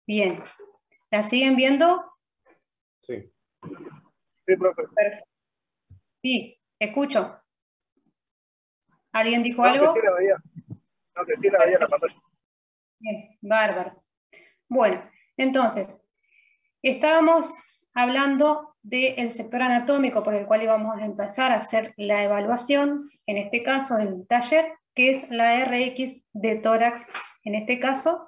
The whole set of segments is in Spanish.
Bien. ¿La siguen viendo? Sí. Sí, profe. Perfecto. Sí, escucho. ¿Alguien dijo No, que algo? sí la veía. No, que sí la veía en la Perfecto. pantalla. Bien, bárbaro. Bueno, entonces, estábamos hablando del sector anatómico por el cual íbamos a empezar a hacer la evaluación, en este caso del taller, que es la RX de tórax, en este caso,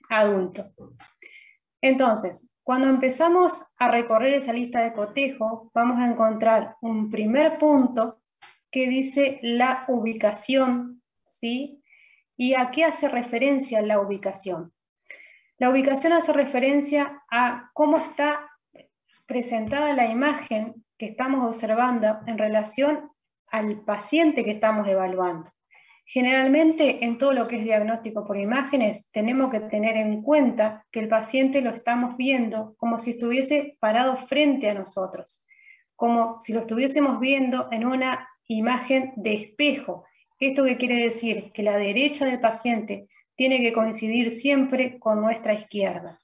adulto. Entonces, cuando empezamos a recorrer esa lista de cotejo, vamos a encontrar un primer punto que dice la ubicación, ¿sí? ¿Y a qué hace referencia la ubicación? La ubicación hace referencia a cómo está presentada la imagen que estamos observando en relación al paciente que estamos evaluando. Generalmente, en todo lo que es diagnóstico por imágenes, tenemos que tener en cuenta que el paciente lo estamos viendo como si estuviese parado frente a nosotros, como si lo estuviésemos viendo en una imagen de espejo. ¿Esto qué quiere decir? Que la derecha del paciente tiene que coincidir siempre con nuestra izquierda.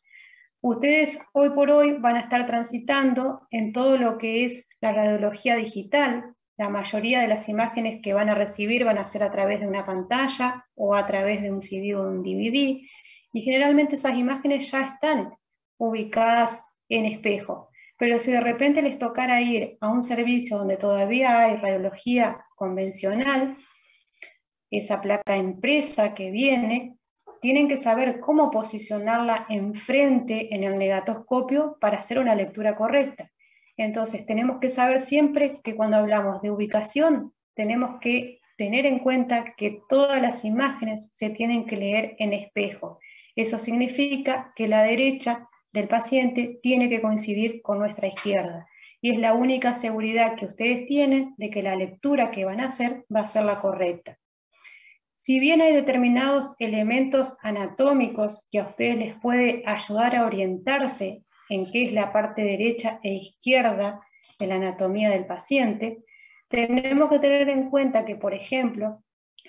Ustedes hoy por hoy van a estar transitando en todo lo que es la radiología digital. La mayoría de las imágenes que van a recibir van a ser a través de una pantalla o a través de un CD o un DVD, y generalmente esas imágenes ya están ubicadas en espejo. Pero si de repente les tocara ir a un servicio donde todavía hay radiología convencional, esa placa impresa que viene, tienen que saber cómo posicionarla enfrente en el negatoscopio para hacer una lectura correcta. Entonces tenemos que saber siempre que cuando hablamos de ubicación, tenemos que tener en cuenta que todas las imágenes se tienen que leer en espejo. Eso significa que la derecha del paciente tiene que coincidir con nuestra izquierda. Y es la única seguridad que ustedes tienen de que la lectura que van a hacer va a ser la correcta. Si bien hay determinados elementos anatómicos que a ustedes les puede ayudar a orientarse en qué es la parte derecha e izquierda de la anatomía del paciente, tenemos que tener en cuenta que, por ejemplo,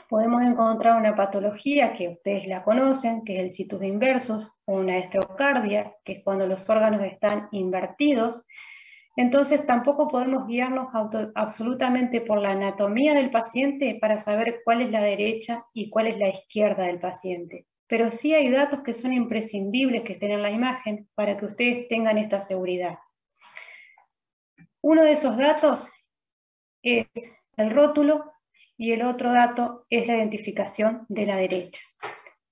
podemos encontrar una patología que ustedes la conocen, que es el situs inversus, o una estrocardia, que es cuando los órganos están invertidos. Entonces tampoco podemos guiarnos absolutamente por la anatomía del paciente para saber cuál es la derecha y cuál es la izquierda del paciente. Pero sí hay datos que son imprescindibles que estén en la imagen para que ustedes tengan esta seguridad. Uno de esos datos es el rótulo y el otro dato es la identificación de la derecha.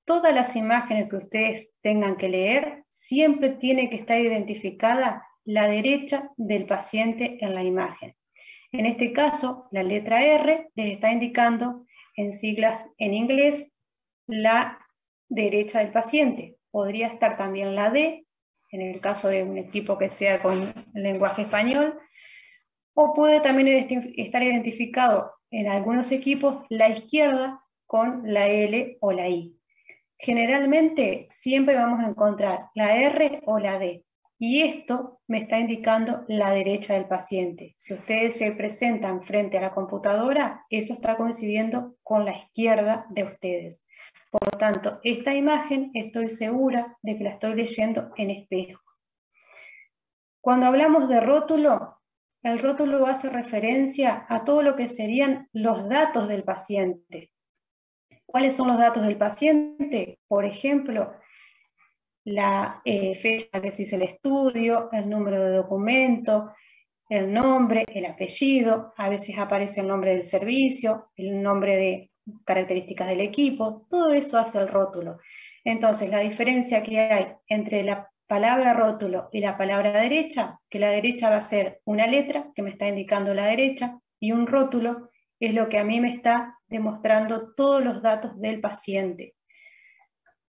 Todas las imágenes que ustedes tengan que leer siempre tiene que estar identificada la derecha del paciente en la imagen. En este caso, la letra R les está indicando en siglas en inglés la derecha del paciente. Podría estar también la D, en el caso de un equipo que sea con lenguaje español, o puede también estar identificado en algunos equipos la izquierda con la L o la I. Generalmente siempre vamos a encontrar la R o la D, y esto me está indicando la derecha del paciente. Si ustedes se presentan frente a la computadora, eso está coincidiendo con la izquierda de ustedes. Por lo tanto, esta imagen estoy segura de que la estoy leyendo en espejo. Cuando hablamos de rótulo, el rótulo hace referencia a todo lo que serían los datos del paciente. ¿Cuáles son los datos del paciente? Por ejemplo, la fecha que se hizo el estudio, el número de documento, el nombre, el apellido, a veces aparece el nombre del servicio, el nombre de características del equipo, todo eso hace el rótulo. Entonces, la diferencia que hay entre la palabra rótulo y la palabra derecha, que la derecha va a ser una letra que me está indicando la derecha, y un rótulo es lo que a mí me está demostrando todos los datos del paciente.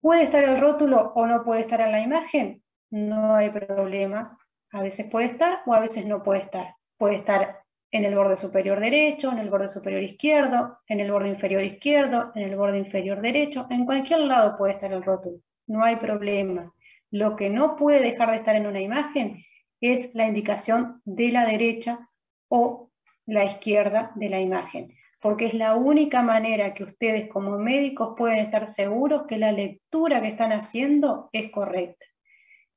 ¿Puede estar el rótulo o no puede estar en la imagen? No hay problema. A veces puede estar o a veces no puede estar. Puede estar en el borde superior derecho, en el borde superior izquierdo, en el borde inferior izquierdo, en el borde inferior derecho. En cualquier lado puede estar el rótulo. No hay problema. Lo que no puede dejar de estar en una imagen es la indicación de la derecha o la izquierda de la imagen. porque es la única manera que ustedes como médicos pueden estar seguros que la lectura que están haciendo es correcta.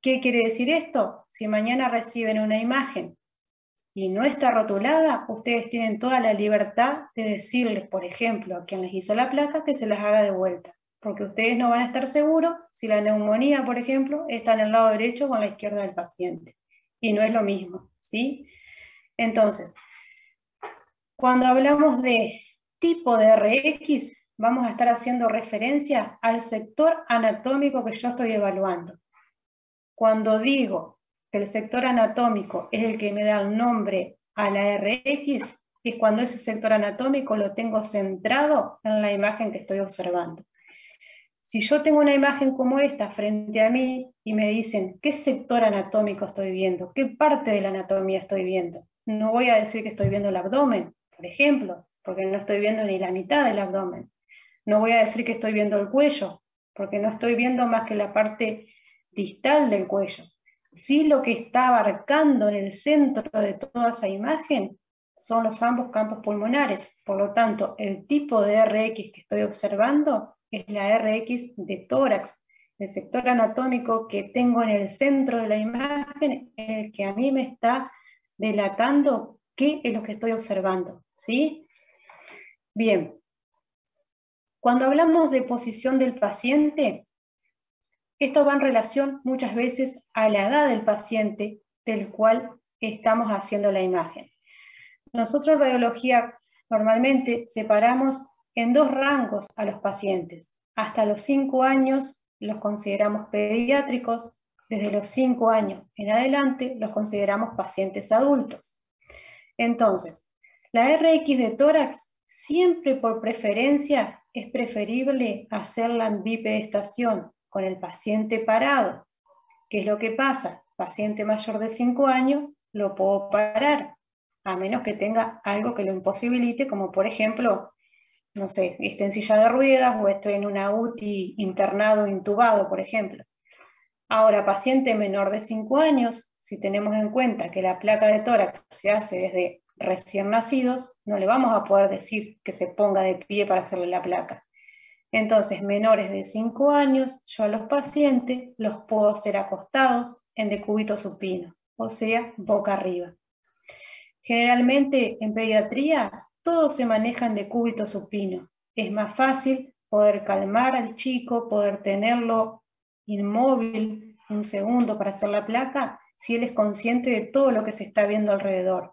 ¿Qué quiere decir esto? Si mañana reciben una imagen y no está rotulada, ustedes tienen toda la libertad de decirles, por ejemplo, a quien les hizo la placa, que se las haga de vuelta, porque ustedes no van a estar seguros si la neumonía, por ejemplo, está en el lado derecho o en la izquierda del paciente, y no es lo mismo, ¿sí? Entonces, cuando hablamos de tipo de RX, vamos a estar haciendo referencia al sector anatómico que yo estoy evaluando. Cuando digo que el sector anatómico es el que me da el nombre a la RX, es cuando ese sector anatómico lo tengo centrado en la imagen que estoy observando. Si yo tengo una imagen como esta frente a mí y me dicen qué sector anatómico estoy viendo, qué parte de la anatomía estoy viendo, no voy a decir que estoy viendo el abdomen, por ejemplo, porque no estoy viendo ni la mitad del abdomen. No voy a decir que estoy viendo el cuello, porque no estoy viendo más que la parte distal del cuello. Sí, lo que está abarcando en el centro de toda esa imagen son los ambos campos pulmonares. Por lo tanto, el tipo de RX que estoy observando es la RX de tórax. El sector anatómico que tengo en el centro de la imagen es el que a mí me está delatando qué es lo que estoy observando, ¿sí? Bien. Cuando hablamos de posición del paciente, esto va en relación muchas veces a la edad del paciente del cual estamos haciendo la imagen. Nosotros en radiología normalmente separamos en dos rangos a los pacientes. Hasta los 5 años los consideramos pediátricos, desde los 5 años en adelante los consideramos pacientes adultos. Entonces, la RX de tórax siempre por preferencia es preferible hacerla en bipedestación con el paciente parado. ¿Qué es lo que pasa? Paciente mayor de 5 años lo puedo parar, a menos que tenga algo que lo imposibilite, como por ejemplo, no sé, esté en silla de ruedas o estoy en una UTI internado, intubado, por ejemplo. Ahora, paciente menor de 5 años, si tenemos en cuenta que la placa de tórax se hace desde recién nacidos, no le vamos a poder decir que se ponga de pie para hacerle la placa. Entonces, menores de 5 años, yo a los pacientes los puedo hacer acostados en decúbito supino, o sea, boca arriba. Generalmente en pediatría todo se maneja en decúbito supino. Es más fácil poder calmar al chico, poder tenerlo inmóvil un segundo para hacer la placa, si él es consciente de todo lo que se está viendo alrededor.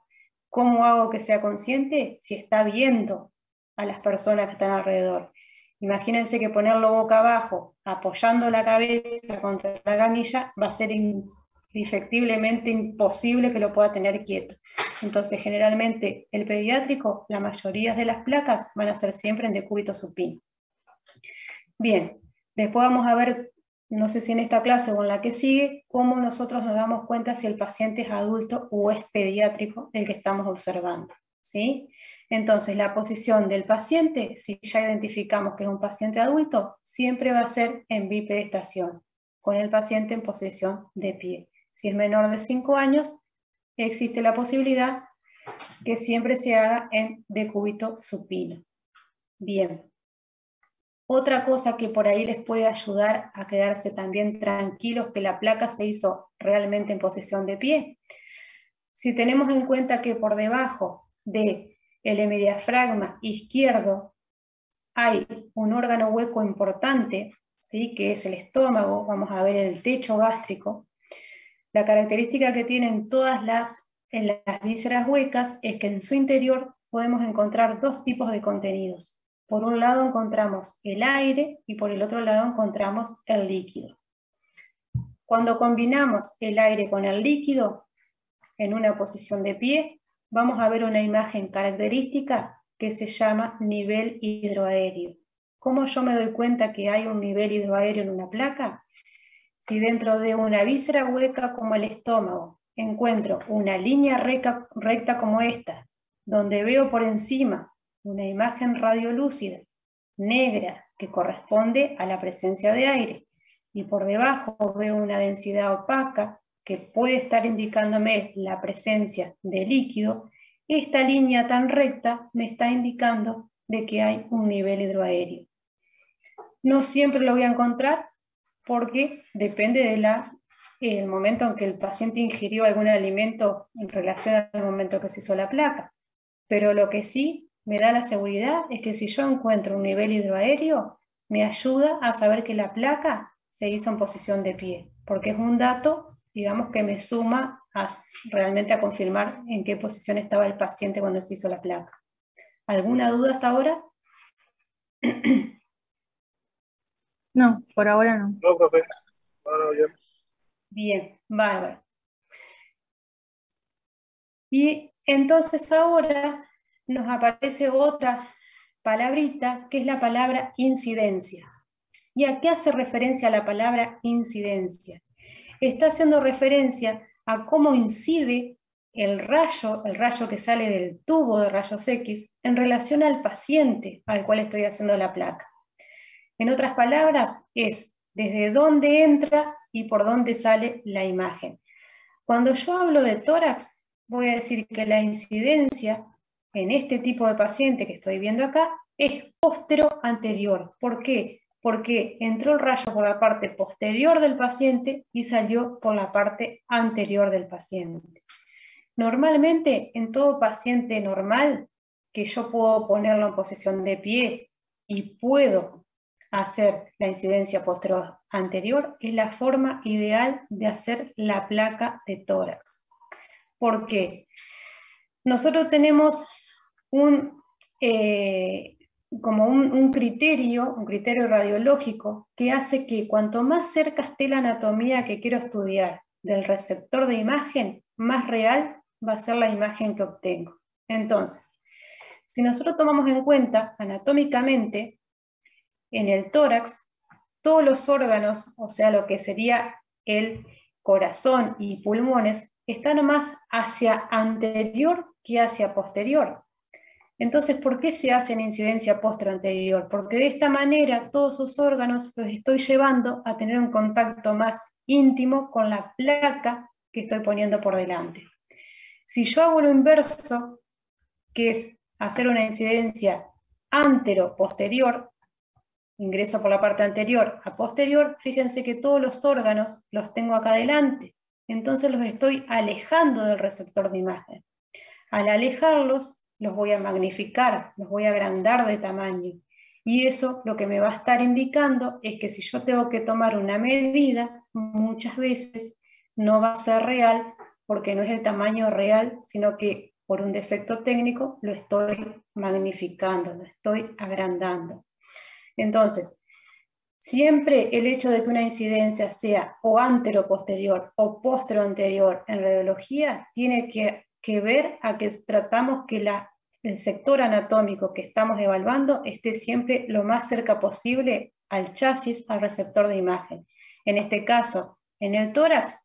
¿Cómo hago que sea consciente? Si está viendo a las personas que están alrededor. Imagínense que ponerlo boca abajo, apoyando la cabeza contra la camilla, va a ser indefectiblemente imposible que lo pueda tener quieto. Entonces, generalmente, el pediátrico, la mayoría de las placas van a ser siempre en decúbito supino. Bien, después vamos a ver, no sé si en esta clase o en la que sigue, cómo nosotros nos damos cuenta si el paciente es adulto o es pediátrico el que estamos observando, ¿sí? Entonces, la posición del paciente, si ya identificamos que es un paciente adulto, siempre va a ser en bipedestación, con el paciente en posición de pie. Si es menor de 5 años, existe la posibilidad que siempre se haga en decúbito supino. Bien. Otra cosa que por ahí les puede ayudar a quedarse también tranquilos que la placa se hizo realmente en posición de pie. Si tenemos en cuenta que por debajo del hemidiafragma izquierdo hay un órgano hueco importante, ¿sí? Que es el estómago, vamos a ver el techo gástrico. La característica que tienen todas las vísceras huecas es que en su interior podemos encontrar dos tipos de contenidos. Por un lado encontramos el aire y por el otro lado encontramos el líquido. Cuando combinamos el aire con el líquido en una posición de pie, vamos a ver una imagen característica que se llama nivel hidroaéreo. ¿Cómo yo me doy cuenta que hay un nivel hidroaéreo en una placa? Si dentro de una víscera hueca como el estómago encuentro una línea recta como esta, donde veo por encima una imagen radiolúcida, negra, que corresponde a la presencia de aire, y por debajo veo una densidad opaca que puede estar indicándome la presencia de líquido, esta línea tan recta me está indicando de que hay un nivel hidroaéreo. No siempre lo voy a encontrar porque depende del momento en que el paciente ingirió algún alimento en relación al momento que se hizo la placa. Pero lo que sí me da la seguridad es que si yo encuentro un nivel hidroaéreo, me ayuda a saber que la placa se hizo en posición de pie, porque es un dato, digamos, que me suma realmente a confirmar en qué posición estaba el paciente cuando se hizo la placa. ¿Alguna duda hasta ahora? No, por ahora no. No, profe. No, ya. Bien, bárbaro. Y entonces ahora nos aparece otra palabrita, que es la palabra incidencia. ¿Y a qué hace referencia la palabra incidencia? Está haciendo referencia a cómo incide el rayo que sale del tubo de rayos X en relación al paciente al cual estoy haciendo la placa. En otras palabras, es desde dónde entra y por dónde sale la imagen. Cuando yo hablo de tórax, voy a decir que la incidencia en este tipo de paciente que estoy viendo acá es postero-anterior. ¿Por qué? Porque entró el rayo por la parte posterior del paciente y salió por la parte anterior del paciente. Normalmente, en todo paciente normal, que yo puedo ponerlo en posición de pie y puedo hacer la incidencia postero-anterior, es la forma ideal de hacer la placa de tórax. ¿Por qué? Nosotros tenemos un criterio radiológico que hace que cuanto más cerca esté la anatomía que quiero estudiar del receptor de imagen, más real va a ser la imagen que obtengo. Entonces, si nosotros tomamos en cuenta anatómicamente, en el tórax, todos los órganos, o sea, lo que sería el corazón y pulmones, están más hacia anterior que hacia posterior. Entonces, ¿por qué se hace en incidencia posterior? Porque de esta manera todos esos órganos los estoy llevando a tener un contacto más íntimo con la placa que estoy poniendo por delante. Si yo hago lo inverso, que es hacer una incidencia antero-posterior, ingreso por la parte anterior a posterior, fíjense que todos los órganos los tengo acá adelante, entonces los estoy alejando del receptor de imagen. Al alejarlos, los voy a magnificar, los voy a agrandar de tamaño. Y eso lo que me va a estar indicando es que si yo tengo que tomar una medida, muchas veces no va a ser real, porque no es el tamaño real, sino que por un defecto técnico lo estoy magnificando, lo estoy agrandando. Entonces, siempre el hecho de que una incidencia sea o antero-posterior o postero-anterior en radiología tiene que ver a que tratamos que el sector anatómico que estamos evaluando esté siempre lo más cerca posible al chasis, al receptor de imagen. En este caso, en el tórax,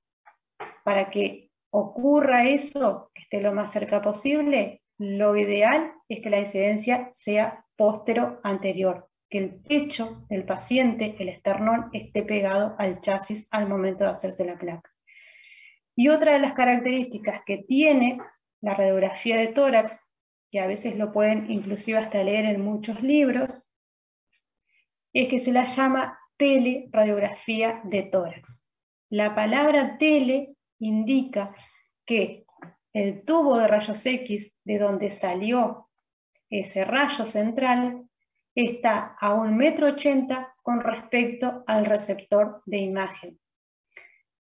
para que ocurra eso, que esté lo más cerca posible, lo ideal es que la incidencia sea postero-anterior, que el pecho del paciente, el esternón, esté pegado al chasis al momento de hacerse la placa. Y otra de las características que tiene la radiografía de tórax, que a veces lo pueden inclusive hasta leer en muchos libros, es que se la llama teleradiografía de tórax. La palabra tele indica que el tubo de rayos X de donde salió ese rayo central está a 1,80 m con respecto al receptor de imagen.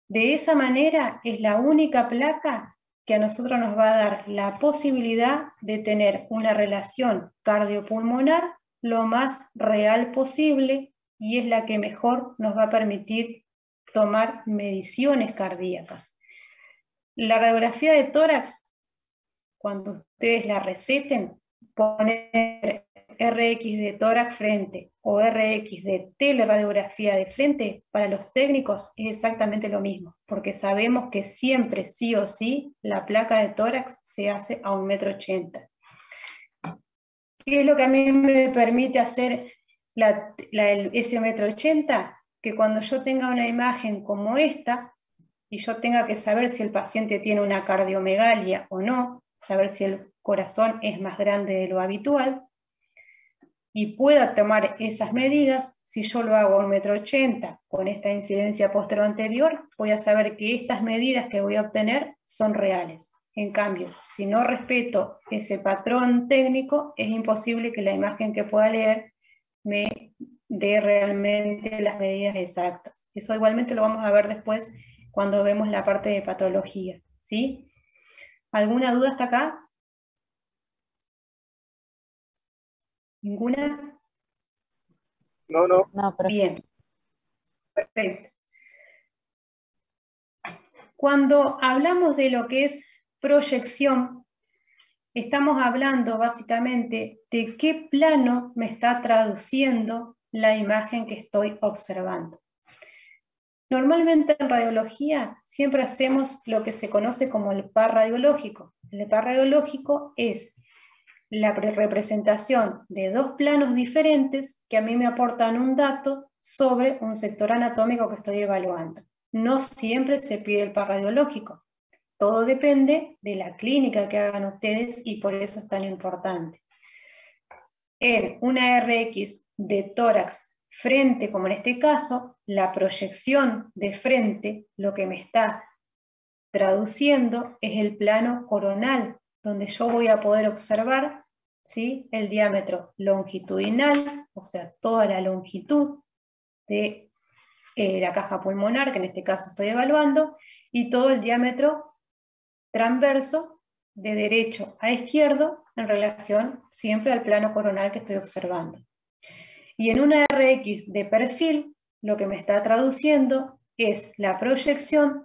De esa manera es la única placa que a nosotros nos va a dar la posibilidad de tener una relación cardiopulmonar lo más real posible y es la que mejor nos va a permitir tomar mediciones cardíacas. La radiografía de tórax, cuando ustedes la receten, poner RX de tórax frente o RX de teleradiografía de frente, para los técnicos es exactamente lo mismo, porque sabemos que siempre, sí o sí, la placa de tórax se hace a 1,80 m. ¿Qué es lo que a mí me permite hacer ese 1,80 m? Que cuando yo tenga una imagen como esta, y yo tenga que saber si el paciente tiene una cardiomegalia o no, saber si el corazón es más grande de lo habitual, y pueda tomar esas medidas, si yo lo hago a 1,80 m con esta incidencia posterior, voy a saber que estas medidas que voy a obtener son reales. En cambio, si no respeto ese patrón técnico, es imposible que la imagen que pueda leer me dé realmente las medidas exactas. Eso igualmente lo vamos a ver después cuando vemos la parte de patología, ¿sí? ¿Alguna duda hasta acá? ¿Ninguna? No, no. No, profe. Bien, perfecto. Cuando hablamos de lo que es proyección, estamos hablando básicamente de qué plano me está traduciendo la imagen que estoy observando. Normalmente en radiología siempre hacemos lo que se conoce como el par radiológico. El par radiológico es la representación de dos planos diferentes que a mí me aportan un dato sobre un sector anatómico que estoy evaluando. No siempre se pide el par radiológico. Todo depende de la clínica que hagan ustedes y por eso es tan importante. En una RX de tórax frente, como en este caso, la proyección de frente, lo que me está traduciendo es el plano coronal, donde yo voy a poder observar, ¿sí?, el diámetro longitudinal, o sea, toda la longitud de la caja pulmonar, que en este caso estoy evaluando, y todo el diámetro transverso de derecho a izquierdo en relación siempre al plano coronal que estoy observando. Y en una RX de perfil, lo que me está traduciendo es la proyección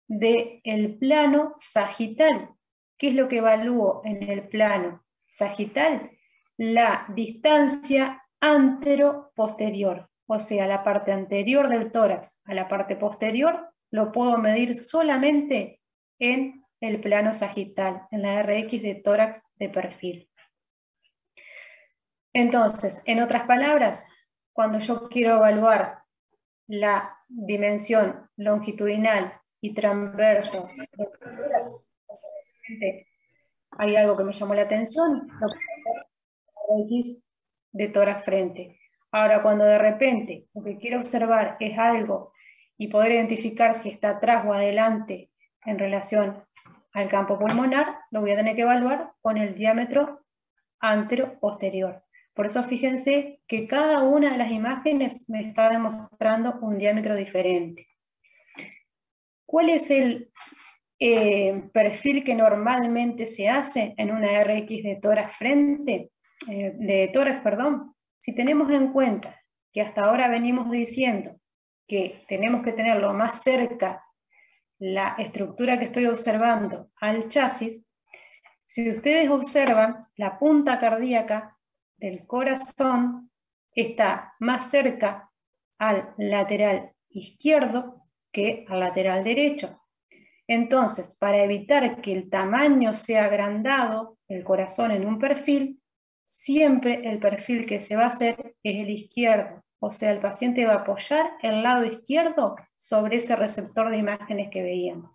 del plano sagital. ¿Qué es lo que evalúo en el plano sagital? La distancia antero-posterior, o sea, la parte anterior del tórax a la parte posterior, lo puedo medir solamente en el plano sagital, en la RX de tórax de perfil. Entonces, en otras palabras, cuando yo quiero evaluar la dimensión longitudinal y transverso, hay algo que me llamó la atención, RX de tórax frente. Ahora, cuando de repente lo que quiero observar es algo y poder identificar si está atrás o adelante en relación al campo pulmonar, lo voy a tener que evaluar con el diámetro antero-posterior. Por eso fíjense que cada una de las imágenes me está demostrando un diámetro diferente. ¿Cuál es el perfil que normalmente se hace en una RX de tórax frente? Si tenemos en cuenta que hasta ahora venimos diciendo que tenemos que tenerlo más cerca la estructura que estoy observando al chasis, si ustedes observan, la punta cardíaca del corazón está más cerca al lateral izquierdo que al lateral derecho. Entonces, para evitar que el tamaño sea agrandado del corazón en un perfil, siempre el perfil que se va a hacer es el izquierdo. O sea, el paciente va a apoyar el lado izquierdo sobre ese receptor de imágenes que veíamos.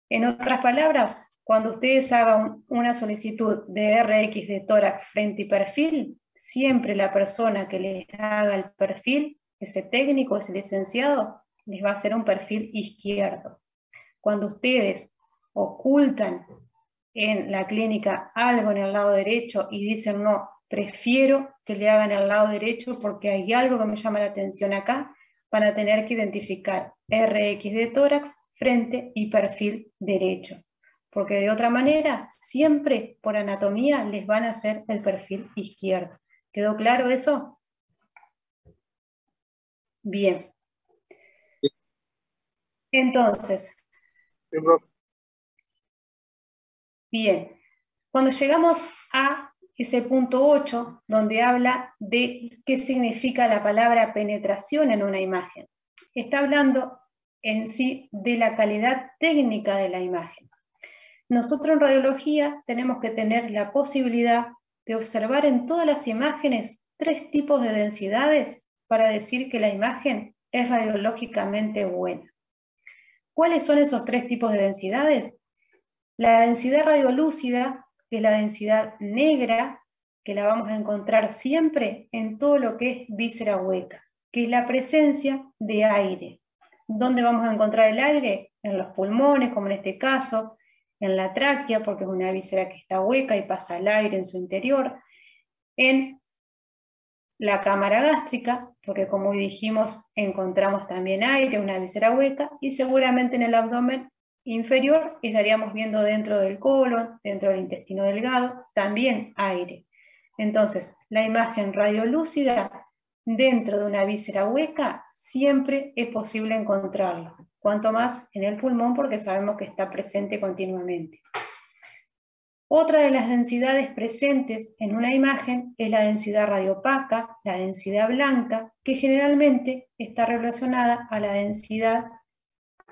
En otras palabras, cuando ustedes hagan una solicitud de RX de tórax frente y perfil, siempre la persona que les haga el perfil, ese técnico, ese licenciado, les va a hacer un perfil izquierdo. Cuando ustedes ocultan en la clínica algo en el lado derecho y dicen no, prefiero que le hagan el lado derecho porque hay algo que me llama la atención acá, van a tener que identificar RX de tórax, frente y perfil derecho. Porque de otra manera, siempre por anatomía les van a hacer el perfil izquierdo. ¿Quedó claro eso? Bien. Entonces, bien, cuando llegamos a ese punto 8, donde habla de qué significa la palabra penetración en una imagen, está hablando en sí de la calidad técnica de la imagen. Nosotros en radiología tenemos que tener la posibilidad de observar en todas las imágenes 3 tipos de densidades para decir que la imagen es radiológicamente buena. ¿Cuáles son esos 3 tipos de densidades? La densidad radiolúcida, que es la densidad negra, que la vamos a encontrar siempre en todo lo que es víscera hueca, que es la presencia de aire. ¿Dónde vamos a encontrar el aire? En los pulmones, como en este caso, en la tráquea, porque es una víscera que está hueca y pasa el aire en su interior, en la cámara gástrica, porque como dijimos, encontramos también aire, una víscera hueca, y seguramente en el abdomen inferior estaríamos viendo dentro del colon, dentro del intestino delgado, también aire. Entonces, la imagen radiolúcida dentro de una víscera hueca siempre es posible encontrarlo, cuanto más en el pulmón porque sabemos que está presente continuamente. Otra de las densidades presentes en una imagen es la densidad radiopaca, la densidad blanca, que generalmente está relacionada a la densidad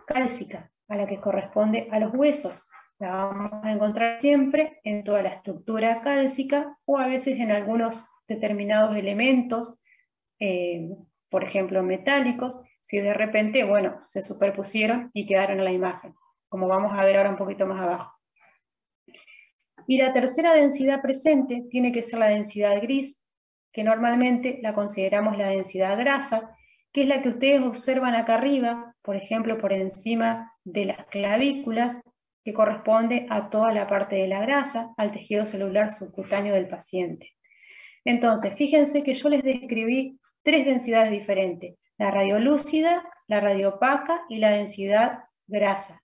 cálcica, a la que corresponde a los huesos. La vamos a encontrar siempre en toda la estructura cálcica o a veces en algunos determinados elementos, por ejemplo metálicos, si de repente, bueno, se superpusieron y quedaron en la imagen, como vamos a ver ahora un poquito más abajo. Y la tercera densidad presente tiene que ser la densidad gris, que normalmente la consideramos la densidad grasa, que es la que ustedes observan acá arriba, por ejemplo, por encima de las clavículas, que corresponde a toda la parte de la grasa, al tejido celular subcutáneo del paciente. Entonces, fíjense que yo les describí tres densidades diferentes, la radiolúcida, la radiopaca y la densidad grasa.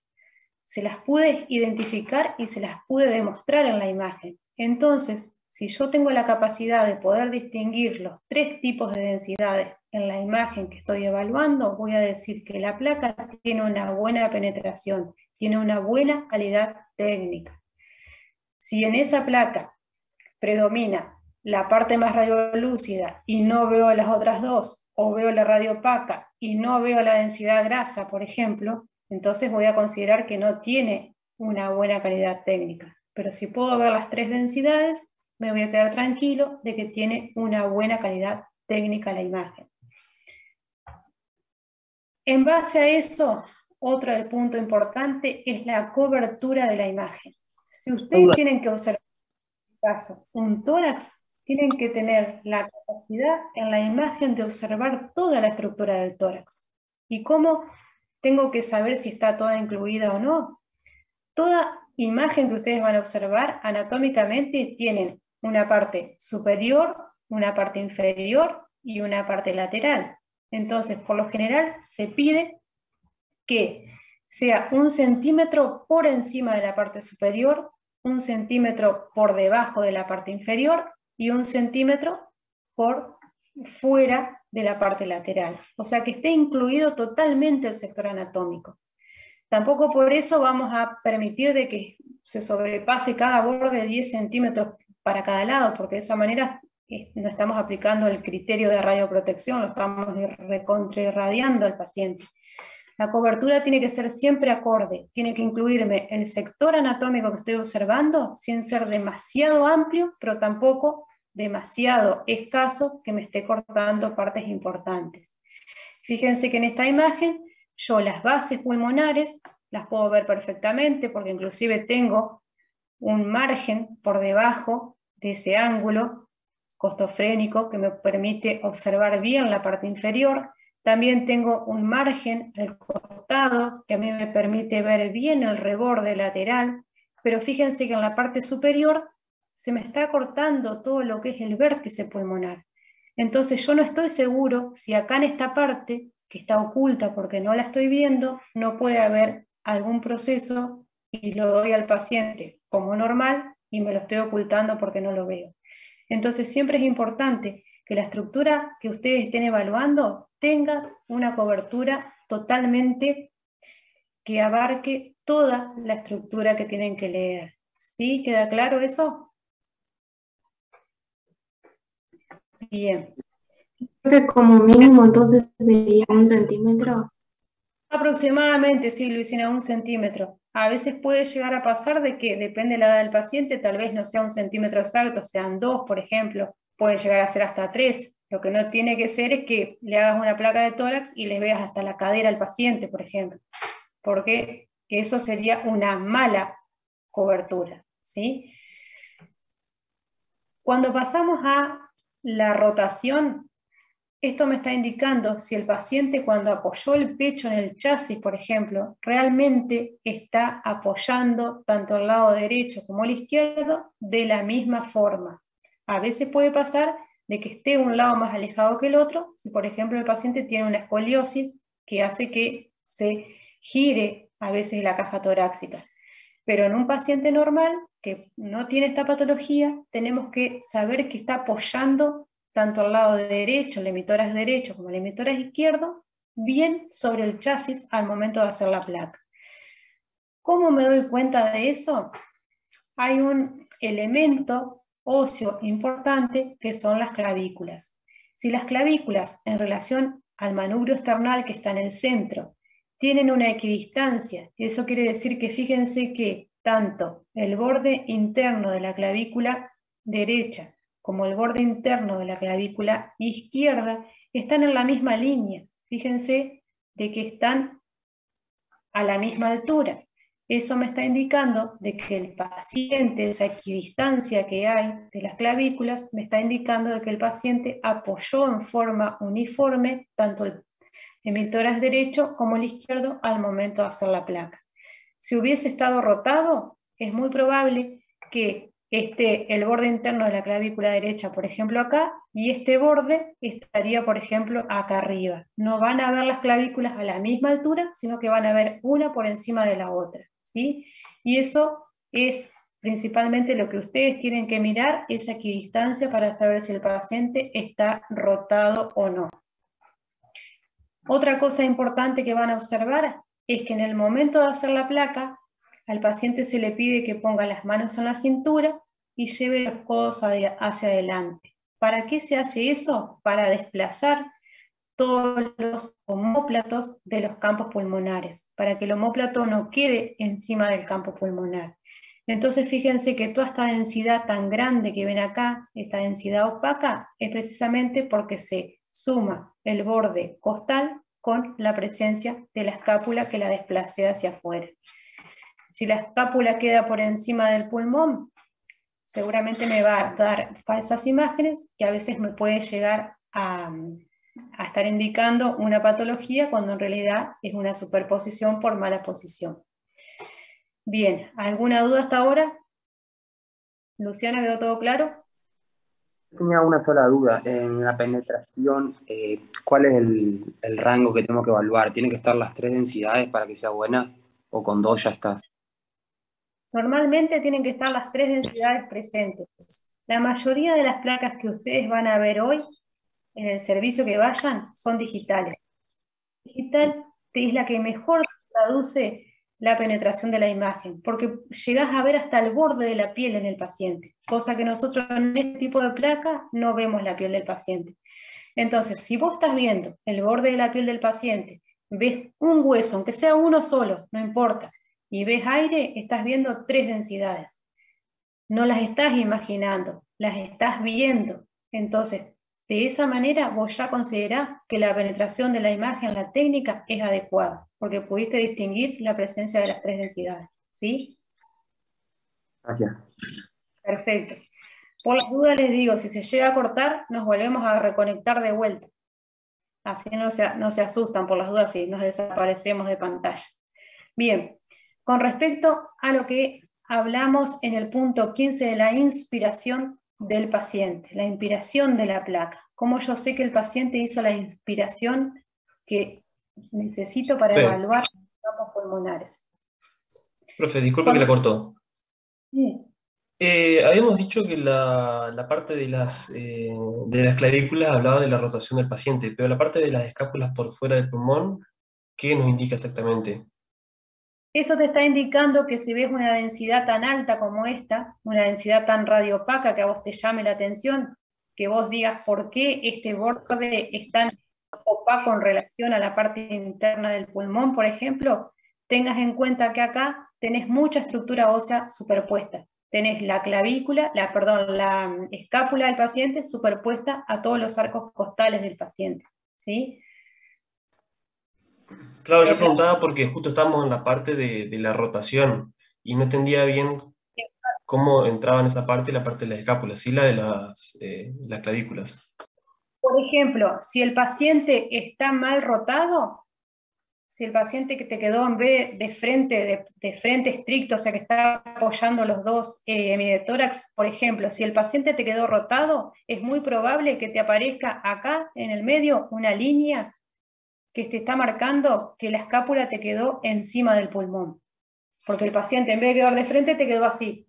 Se las pude identificar y se las pude demostrar en la imagen. Entonces, si yo tengo la capacidad de poder distinguir los tres tipos de densidades en la imagen que estoy evaluando, voy a decir que la placa tiene una buena penetración, tiene una buena calidad técnica. Si en esa placa predomina la parte más radiolúcida y no veo las otras dos, o veo la radiopaca y no veo la densidad grasa, por ejemplo, entonces voy a considerar que no tiene una buena calidad técnica. Pero si puedo ver las tres densidades, me voy a quedar tranquilo de que tiene una buena calidad técnica la imagen. En base a eso, otro punto importante es la cobertura de la imagen. Si ustedes tienen que observar, en este caso, un tórax, tienen que tener la capacidad en la imagen de observar toda la estructura del tórax. ¿Y cómo tengo que saber si está toda incluida o no? Toda imagen que ustedes van a observar anatómicamente tienen una parte superior, una parte inferior y una parte lateral. Entonces, por lo general, se pide que sea 1 centímetro por encima de la parte superior, 1 centímetro por debajo de la parte inferior y 1 centímetro por fuera de la parte lateral. O sea, que esté incluido totalmente el sector anatómico. Tampoco por eso vamos a permitir de que se sobrepase cada borde de 10 centímetros para cada lado, porque de esa manera no estamos aplicando el criterio de radioprotección, lo estamos recontrairradiando al paciente. La cobertura tiene que ser siempre acorde, tiene que incluirme el sector anatómico que estoy observando, sin ser demasiado amplio, pero tampoco demasiado escaso que me esté cortando partes importantes. Fíjense que en esta imagen yo las bases pulmonares las puedo ver perfectamente porque inclusive tengo un margen por debajo de ese ángulo costofrénico que me permite observar bien la parte inferior. También tengo un margen del costado que a mí me permite ver bien el reborde lateral, pero fíjense que en la parte superior se me está cortando todo lo que es el vértice pulmonar. Entonces yo no estoy seguro si acá en esta parte, que está oculta porque no la estoy viendo, no puede haber algún proceso y lo doy al paciente como normal y me lo estoy ocultando porque no lo veo. Entonces siempre es importante que la estructura que ustedes estén evaluando tenga una cobertura totalmente que abarque toda la estructura que tienen que leer. ¿Sí? ¿Queda claro eso? Bien. Como mínimo entonces sería 1 centímetro. Aproximadamente, sí, Luisina, 1 centímetro. A veces puede llegar a pasar de que, depende de la edad del paciente, tal vez no sea 1 centímetro exacto, sean 2, por ejemplo, puede llegar a ser hasta 3. Lo que no tiene que ser es que le hagas una placa de tórax y le veas hasta la cadera al paciente, por ejemplo, porque eso sería una mala cobertura, ¿sí? Cuando pasamos a la rotación, esto me está indicando si el paciente cuando apoyó el pecho en el chasis, por ejemplo, realmente está apoyando tanto el lado derecho como el izquierdo de la misma forma. A veces puede pasar de que esté un lado más alejado que el otro, si por ejemplo el paciente tiene una escoliosis que hace que se gire a veces la caja torácica. Pero en un paciente normal que no tiene esta patología, tenemos que saber que está apoyando tanto al lado derecho, el emitórax derecho como el emitórax izquierdo, bien sobre el chasis al momento de hacer la placa. ¿Cómo me doy cuenta de eso? Hay un elemento óseo importante que son las clavículas. Si las clavículas en relación al manubrio esternal que está en el centro tienen una equidistancia, eso quiere decir que fíjense que tanto el borde interno de la clavícula derecha como el borde interno de la clavícula izquierda están en la misma línea. Fíjense de que están a la misma altura. Eso me está indicando de que el paciente, esa equidistancia que hay de las clavículas, me está indicando de que el paciente apoyó en forma uniforme tanto el emitórax derecho como el izquierdo al momento de hacer la placa. Si hubiese estado rotado, es muy probable que esté el borde interno de la clavícula derecha, por ejemplo, acá, y este borde estaría, por ejemplo, acá arriba. No van a ver las clavículas a la misma altura, sino que van a ver una por encima de la otra, ¿sí? Y eso es principalmente lo que ustedes tienen que mirar, esa equidistancia para saber si el paciente está rotado o no. Otra cosa importante que van a observar es que en el momento de hacer la placa, al paciente se le pide que ponga las manos en la cintura y lleve los codos hacia adelante. ¿Para qué se hace eso? Para desplazar todos los omóplatos de los campos pulmonares, para que el omóplato no quede encima del campo pulmonar. Entonces fíjense que toda esta densidad tan grande que ven acá, esta densidad opaca, es precisamente porque se suma el borde costal con la presencia de la escápula que la desplace hacia afuera. Si la escápula queda por encima del pulmón, seguramente me va a dar falsas imágenes que a veces me puede llegar a estar indicando una patología cuando en realidad es una superposición por mala posición. Bien, ¿alguna duda hasta ahora? Luciana, ¿quedó todo claro? Tenía una sola duda. En la penetración, ¿cuál es el rango que tengo que evaluar? ¿Tienen que estar las 3 densidades para que sea buena? ¿O con 2 ya está? Normalmente tienen que estar las 3 densidades presentes. La mayoría de las placas que ustedes van a ver hoy en el servicio que vayan son digitales. Digital es la que mejor traduce la penetración de la imagen, porque llegás a ver hasta el borde de la piel en el paciente, cosa que nosotros en este tipo de placa no vemos la piel del paciente. Entonces, si vos estás viendo el borde de la piel del paciente, ves un hueso, aunque sea uno solo, no importa, y ves aire, estás viendo 3 densidades. No las estás imaginando, las estás viendo. Entonces, de esa manera vos ya considerás que la penetración de la imagen, la técnica, es adecuada, porque pudiste distinguir la presencia de las 3 densidades. ¿Sí? Gracias. Perfecto. Por las dudas les digo, si se llega a cortar, nos volvemos a reconectar de vuelta. Así no se asustan por las dudas si nos desaparecemos de pantalla. Bien, con respecto a lo que hablamos en el punto 15 de la inspiración del paciente, la inspiración de la placa. ¿Cómo yo sé que el paciente hizo la inspiración que necesito para evaluar los campos pulmonares? Profe, disculpe que la cortó. Sí. Habíamos dicho que la parte de las clavículas hablaba de la rotación del paciente, pero la parte de las escápulas por fuera del pulmón, ¿qué nos indica exactamente? Eso te está indicando que si ves una densidad tan alta como esta, una densidad tan radiopaca que a vos te llame la atención, que vos digas por qué este borde es tan opaco en relación a la parte interna del pulmón, por ejemplo, tengas en cuenta que acá tenés mucha estructura ósea superpuesta. Tenés la clavícula, la escápula del paciente superpuesta a todos los arcos costales del paciente, ¿sí? Claro, yo preguntaba porque justo estamos en la parte de la rotación y no entendía bien cómo entraba en esa parte la parte de las escápulas, sí la de las clavículas. Por ejemplo, si el paciente está mal rotado, si el paciente que te quedó en vez de frente estricto, o sea que está apoyando los dos hemitórax, por ejemplo, si el paciente te quedó rotado, es muy probable que te aparezca acá en el medio una línea que te está marcando que la escápula te quedó encima del pulmón. Porque el paciente en vez de quedar de frente te quedó así.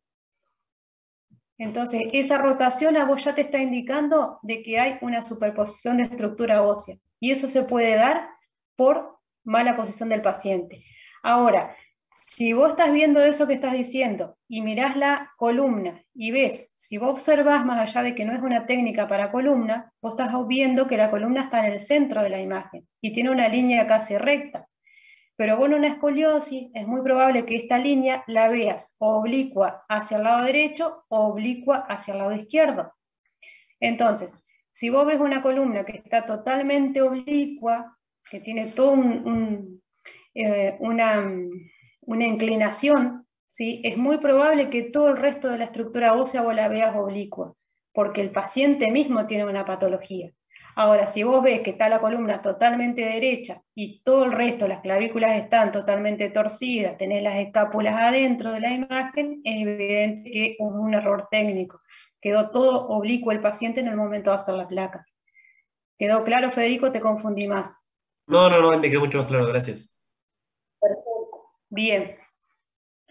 Entonces, esa rotación a vos ya te está indicando de que hay una superposición de estructura ósea. Y eso se puede dar por mala posición del paciente. Ahora, si vos estás viendo eso que estás diciendo y mirás la columna y ves, si vos observás más allá de que no es una técnica para columna, vos estás viendo que la columna está en el centro de la imagen y tiene una línea casi recta. Pero bueno, una escoliosis es muy probable que esta línea la veas oblicua hacia el lado derecho o oblicua hacia el lado izquierdo. Entonces, si vos ves una columna que está totalmente oblicua, que tiene toda una inclinación, ¿sí? Es muy probable que todo el resto de la estructura ósea vos la veas oblicua, porque el paciente mismo tiene una patología. Ahora, si vos ves que está la columna totalmente derecha y todo el resto, las clavículas están totalmente torcidas, tenés las escápulas adentro de la imagen, es evidente que es un error técnico. Quedó todo oblicuo el paciente en el momento de hacer la placa. ¿Quedó claro, Federico? Te confundí más. No, me quedó mucho más claro, gracias. Perfecto. Bien.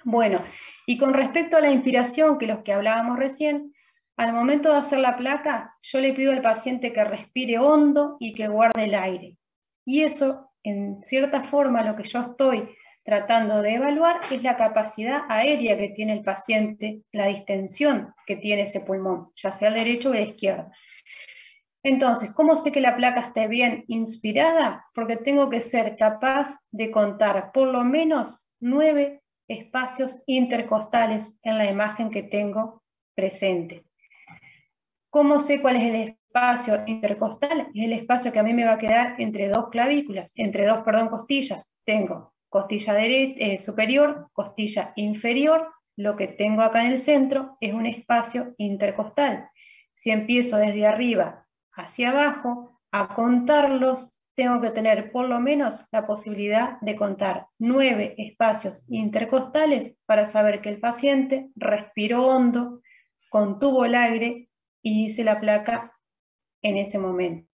Bueno, y con respecto a la inspiración, que los que hablábamos recién, al momento de hacer la placa, yo le pido al paciente que respire hondo y que guarde el aire. Y eso, en cierta forma, lo que yo estoy tratando de evaluar es la capacidad aérea que tiene el paciente, la distensión que tiene ese pulmón, ya sea el derecho o el izquierdo. Entonces, ¿cómo sé que la placa esté bien inspirada? Porque tengo que ser capaz de contar por lo menos 9 espacios intercostales en la imagen que tengo presente. ¿Cómo sé cuál es el espacio intercostal? Es el espacio que a mí me va a quedar entre dos clavículas, entre dos, costillas. Tengo costilla superior, costilla inferior. Lo que tengo acá en el centro es un espacio intercostal. Si empiezo desde arriba hacia abajo a contarlos, tengo que tener por lo menos la posibilidad de contar 9 espacios intercostales para saber que el paciente respiró hondo, contuvo el aire y hice la placa en ese momento.